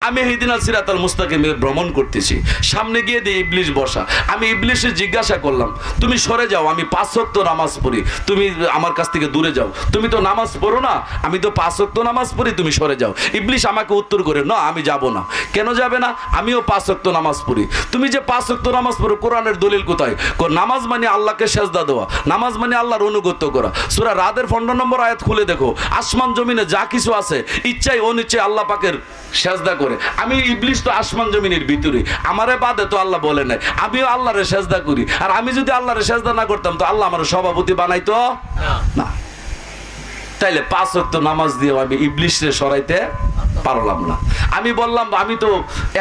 আমি হিদিনাল সিরাতাল মুস্তাকিমে ভ্রমণ করতেছি, সামনে গিয়ে দিয়ে ইবলিশ বসা। আমি ইবলিশে জিজ্ঞাসা করলাম, তুমি সরে যাও, আমি 5 ওয়াক্ত নামাজ পড়ি, তুমি আমার কাছ থেকে দূরে যাও। তুমি তো নামাজ পড়ো না, আমি তো 5 ওয়াক্ত নামাজ পড়ি, তুমি সরে যাও। ইবলিশ আমাকে উত্তর করে, না আমি যাব না। কেন যাবে না? আমিও 5 ওয়াক্ত নামাজ পড়ি। তুমি যে 5 ওয়াক্ত নামাজ পড়ো, কোরআনের দলিল কোথায়? নামাজ মানে আল্লাহকে সেজদা দেওয়া, নামাজ মানে আল্লাহর অনুগত্য করা। সূরা রাদের 15 নম্বর আয়াত খুলে দেখো, আসমান জমিনে যা কিছু আছে ইচ্ছায় অনিচ্ছায় আল্লাহ পাকের সেজদা করে। আমি ইবলিশ তো আসমান জমিনের ভিতরে, আমারে বাদে তো আল্লাহ বলে নাই, আমিও আল্লাহরে সেজদা করি। আর আমি যদি আল্লাহরে সেজদা না করতাম তো আল্লাহ আমার সভাপতি বানাইতো না। তাইলে 5 ওয়াক্ত নামাজ দিয়ে আমি ইবলিশরে সরাইতে পারলাম না। আমি বললাম, আমি তো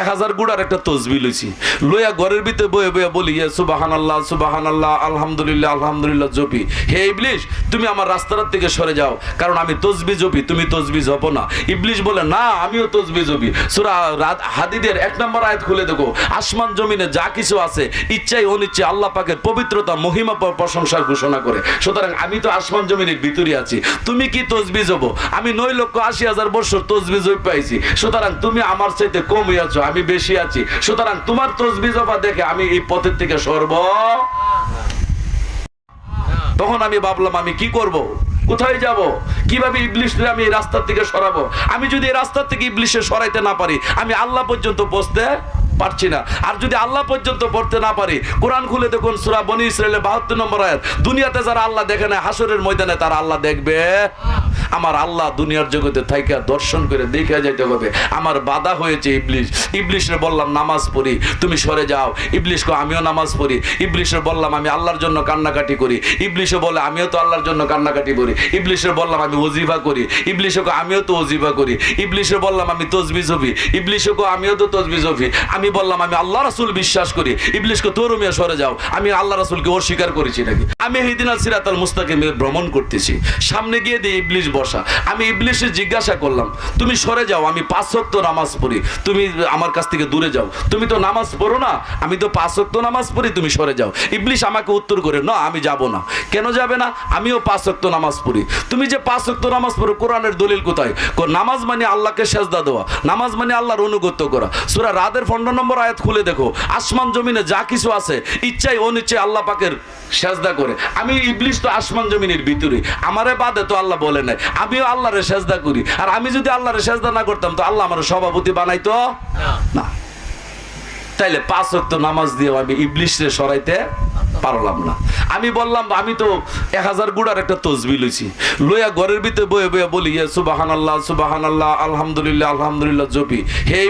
1000 গুড়ার একটা তসবিহ লইছি, লইয়া ঘরের ভিতরে বয়ে বয়ে বলি, সুবহানাল্লাহ সুবহানাল্লাহ আলহামদুলিল্লাহ আলহামদুলিল্লাহ জপি। হে ইবলিশ, তুমি আমার রাস্তার থেকে সরে যাও, কারণ আমি তসবিহ জপি, তুমি তসবিহ জপো না। ইবলিশ বলে, না আমিও তসবিহ জপি। সূরা হাদীদের 1 নম্বর আয়াত খুলে দেখো, আসমান জমিনে যা কিছু আছে ইচ্ছায় অনিচ্ছায় আল্লাহ পাকের পবিত্রতা মহিমা প্রশংসার ঘোষণা করে। সুতরাং আমি তো আসমান জমিনের ভিতরে আছি, তুমি কি তসবিহ জপো? আমি 9,80,000 বছর তসবিহ জপ পাইছি, সুতরাং তুমি আমার চাইতে কম আছো, আমি বেশি আছি। সুতরাং তোমার তসবিহ জপা দেখে আমি এই পথের থেকে সরব। তখন আমি ভাবলাম, আমি কি করব, কোথায় যাব, কিভাবে ইবলিশকে আমি এই রাস্তার থেকে সরাবো? আমি যদি এই রাস্তার থেকে ইবলিশে সরাইতে না পারি, আমি আল্লাহ পর্যন্ত পৌঁছতে পারছি না। আর যদি আল্লাহ পর্যন্ত পড়তে না পারি, কোরআন খুলে দেখুন সূরা বনী ইসরাঈলের 72 নম্বর আয়াত, দুনিয়াতে যারা আল্লাহ দেখে না, হাসরের ময়দানে তারা আল্লাহ দেখবে। আমার আল্লাহ দুনিয়ার জগতে থাইকা দর্শন করে দেখে যাইতে হবে। আমার বাধা হয়েছে ইবলিশ। ইবলিশরে বললাম নামাজ পড়ি, তুমি সরে যাও। ইবলিশকে আমিও নামাজ পড়ি। ইবলিশরে বললাম আমি আল্লাহর জন্য কান্নাকাটি করি। ইবলিশে বলে আমিও তো আল্লাহর জন্য কান্নাকাটি করি। ইবলিশরে বললাম আমি ওজিফা করি। ইবলিশকে আমিও তো ওজিফা করি। ইবলিশে বললাম আমি তসবিহ জপি। ইবলিশকে আমিও তো তসবিহ জপি। আমি বললাম আমি আল্লাহ রাসূল বিশ্বাস করি। ইবলিশকে তোর মিয়া সরে যাও, আমি আল্লাহ রাসূলকে অস্বীকার করেছি নাকি? আমি হিদিনাল সিরাতাল মুস্তাকিমে ভ্রমণ করতেছি, সামনে গিয়ে দিয়ে ইবলিশ বসা। আমি ইবলিশে জিজ্ঞাসা করলাম, তুমি সরে যাও, আমি 5 ওয়াক্ত নামাজ পড়ি, তুমি আমার কাছ থেকে দূরে যাও। তুমি তো নামাজ পড়ো না, আমি তো 5 ওয়াক্ত নামাজ পড়ি, তুমি সরে যাও। ইবলিশ আমাকে উত্তর করে, না আমি যাব না। কেন যাবে না? আমিও 5 ওয়াক্ত নামাজ পড়ি। তুমি যে 5 ওয়াক্ত নামাজ পড়ো, কোরআনের দলিল কোথায়? নামাজ মানে আল্লাহকে সেজদা দেওয়া, নামাজ মানে আল্লাহর অনুগত্য করা। সূরা রাদের 15 নম্বর আয়াত খুলে দেখো, আসমান জমিনে যা কিছু আছে ইচ্ছায় অনিচ্ছায় আল্লাহ পাকের সেজদা করে। আমি ইবলিশ তো আসমান জমিনের ভিতরে, আমারে বাদে তো আল্লাহ বলে নাই, আমিও আল্লাহরে সেজদা করি। আর আমি যদি আল্লাহরে সেজদা না করতাম তো আল্লাহ আমার সভাপতি বানাইতো না। তাইলে 5 ওয়াক্ত নামাজ দিয়ে আমি ইবলিশরে সরাইতে পারলাম না। আমি বললাম, আমি তো 1000 গুড়ার একটা তসবিহ লইছি, লইয়া ঘরের ভিতরে বয়ে বয়ে বলি, সুবহানাল্লাহ সুবহানাল্লাহ আলহামদুলিল্লাহ আলহামদুলিল্লাহ জপি। হে